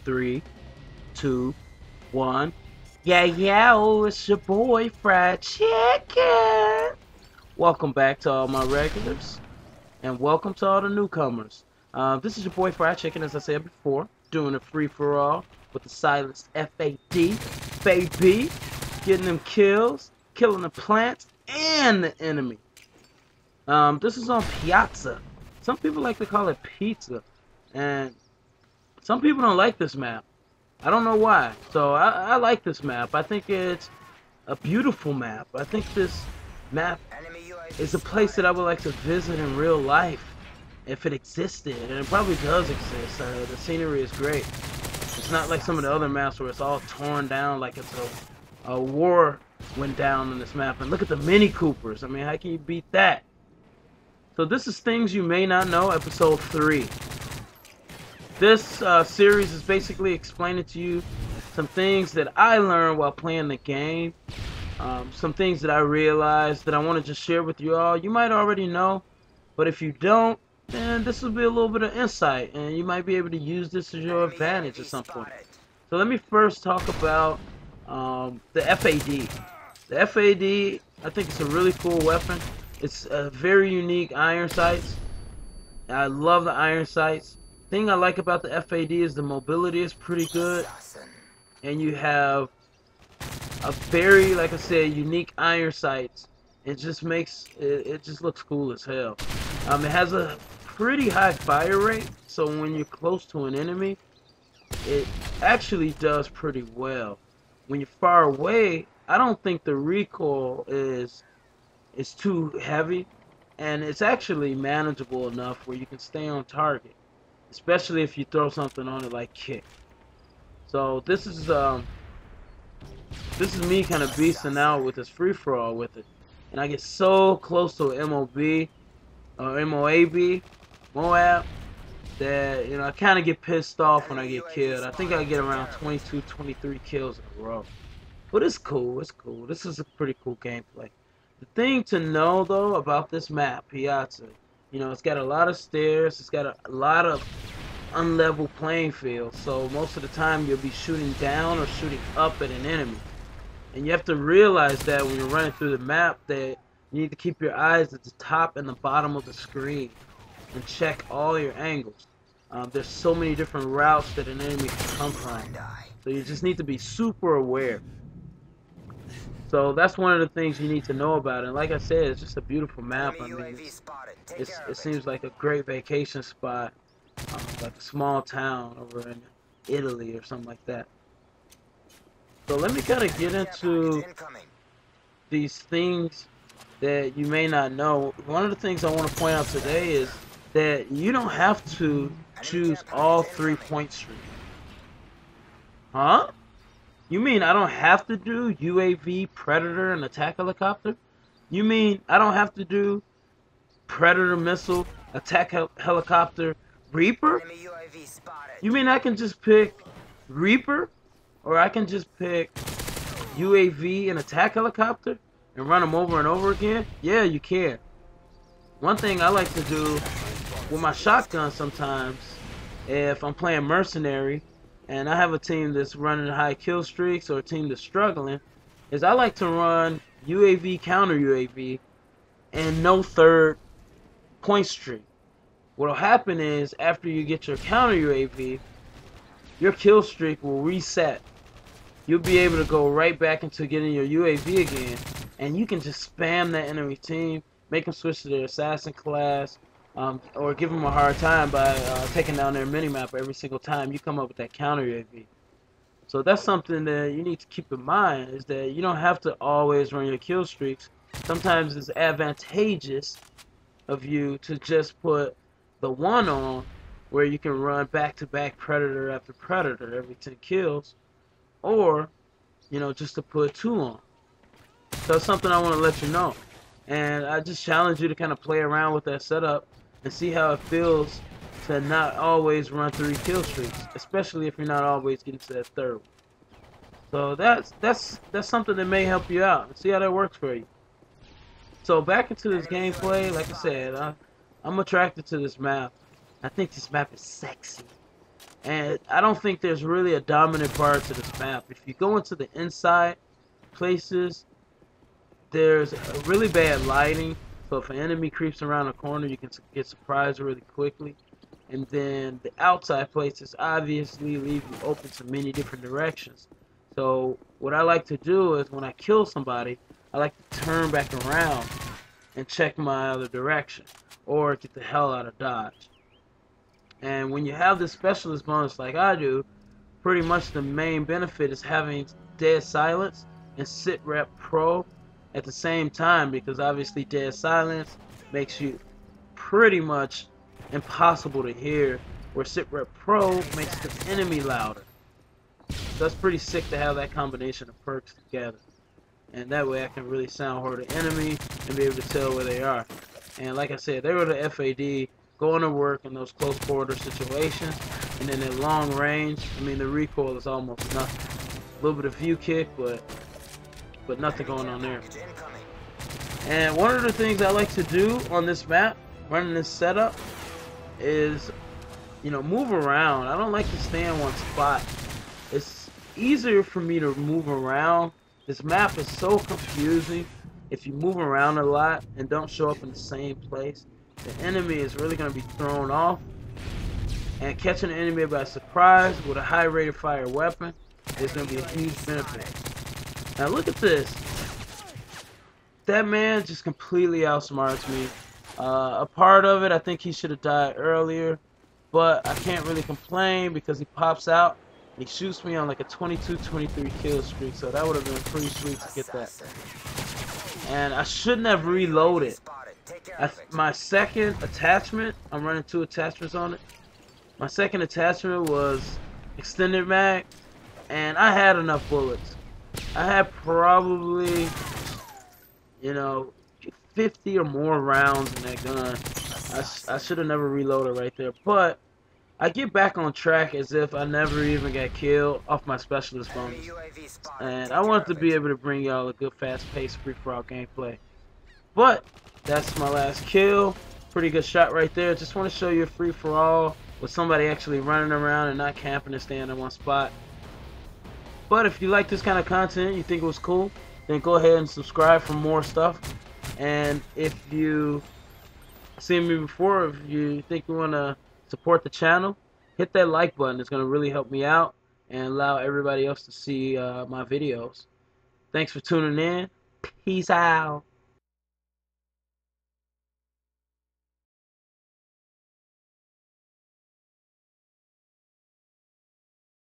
Three, two, one. Yeah, yeah, oh, it's your boy, Fried Chicken. Welcome back to all my regulars, and welcome to all the newcomers. This is your boy, Fried Chicken, as I said before, doing a free-for-all with the silenced FAD, baby, getting them kills, killing the plants and the enemy. This is on Piazza. Some people like to call it pizza, and some people don't like this map. I don't know why. So I like this map. I think it's a beautiful map. I think this map is a place that I would like to visit in real life if it existed, and it probably does exist. The scenery is great. It's not like some of the other maps where it's all torn down like it's a war went down on this map. And look at the Mini Coopers. I mean, how can you beat that? So this is Things You May Not Know, Episode 3. This series is basically explaining to you some things that I learned while playing the game. Some things that I realized that I want to just share with you all. You might already know, but if you don't, then this will be a little bit of insight, and you might be able to use this as your advantage at some point. So let me first talk about the FAD. The FAD, I think it's a really cool weapon. It's a very unique iron sights. I love the iron sights. Thing I like about the FAD is the mobility is pretty good, and you have a very, like I said, unique iron sights. It just makes it just looks cool as hell. It has a pretty high fire rate, so when you're close to an enemy, it actually does pretty well. When you're far away, I don't think the recoil is too heavy, and it's actually manageable enough where you can stay on target, especially if you throw something on it like kick. So this is me kind of beasting out with this free-for-all with it, and I get so close to MOB or MOAB, Moab, that I kind of get pissed off when I get killed. I think I get around 22, 23 kills in a row, but it's cool. It's cool. This is a pretty cool gameplay. The thing to know though about this map, Piazza, it's got a lot of stairs. It's got a lot of unlevel playing field, so most of the time you'll be shooting down or shooting up at an enemy, and you have to realize that when you're running through the map that you need to keep your eyes at the top and the bottom of the screen and check all your angles. There's so many different routes that an enemy can come from, so you just need to be super aware. So that's one of the things you need to know about it. And like I said, it's just a beautiful map. I mean, it seems like a great vacation spot, like a small town over in Italy or something like that. So let me kind of get into these things that you may not know. One of the things I want to point out today is that you don't have to choose all 3 point streaks. Huh? You mean I don't have to do UAV, Predator, and Attack Helicopter? You mean I don't have to do Predator, Missile, Attack Helicopter, Reaper? You mean I can just pick Reaper? Or I can just pick UAV and Attack Helicopter and run them over and over again? Yeah, you can. One thing I like to do with my shotgun sometimes, if I'm playing Mercenary, and I have a team that's running high kill streaks or a team that's struggling, is I like to run UAV, counter UAV, and no third point streak. What'll happen is after you get your counter UAV, your kill streak will reset. You'll be able to go right back into getting your UAV again, and you can just spam that enemy team, make them switch to their assassin class, or give them a hard time by taking down their minimap every single time you come up with that counter UAV. So that's something that you need to keep in mind, is that you don't have to always run your kill streaks. Sometimes it's advantageous of you to just put the 1 on, where you can run back-to-back Predator after Predator every 10 kills, or just to put 2 on. So that's something I want to let you know, and I just challenge you to kind of play around with that setup and see how it feels to not always run 3 kill streaks, especially if you're not always getting to that third one. So that's something that may help you out, and see how that works for you. So back into this gameplay, like I said, I'm attracted to this map. I think this map is sexy. And I don't think there's really a dominant part to this map. If you go into the inside places, there's a really bad lighting. So if an enemy creeps around a corner, you can get surprised really quickly. And then the outside places obviously leave you open to many different directions. So what I like to do is when I kill somebody, I like to turn back around and check my other direction, or get the hell out of Dodge. And when you have this specialist bonus like I do, pretty much the main benefit is having dead silence and sit rep pro at the same time, because obviously dead silence makes you pretty much impossible to hear, where sit rep pro makes the enemy louder. So that's pretty sick to have that combination of perks together. And that way I can really sound hard the enemy and be able to tell where they are. And like I said, they were the FAD going to work in those close quarter situations. And then at long range, I mean, the recoil is almost nothing. A little bit of view kick, but nothing going on there. And one of the things I like to do on this map, running this setup, is, move around. I don't like to stay in one spot. It's easier for me to move around. This map is so confusing. If you move around a lot and don't show up in the same place, the enemy is really going to be thrown off. And catching the enemy by surprise with a high rate of fire weapon is going to be a huge benefit. Now look at this. That man just completely outsmarts me. A part of it, I think he should have died earlier, but I can't really complain because he pops out and he shoots me on like a 22-23 kill streak, so that would have been pretty sweet to get that. And I shouldn't have reloaded. My second attachment, I'm running 2 attachments on it. My second attachment was extended mag, and I had enough bullets. I had probably, 50 or more rounds in that gun. I should have never reloaded right there, but I get back on track as if I never even got killed off my specialist bonus. And I wanted to be able to bring y'all a good fast-paced free-for-all gameplay. But that's my last kill. Pretty good shot right there. Just want to show you a free-for-all with somebody actually running around and not camping and staying in one spot. But if you like this kind of content, you think it was cool, then go ahead and subscribe for more stuff. And if you seen me before, if you think you want to support the channel, hit that like button. It's going to really help me out and allow everybody else to see my videos. Thanks for tuning in. Peace out.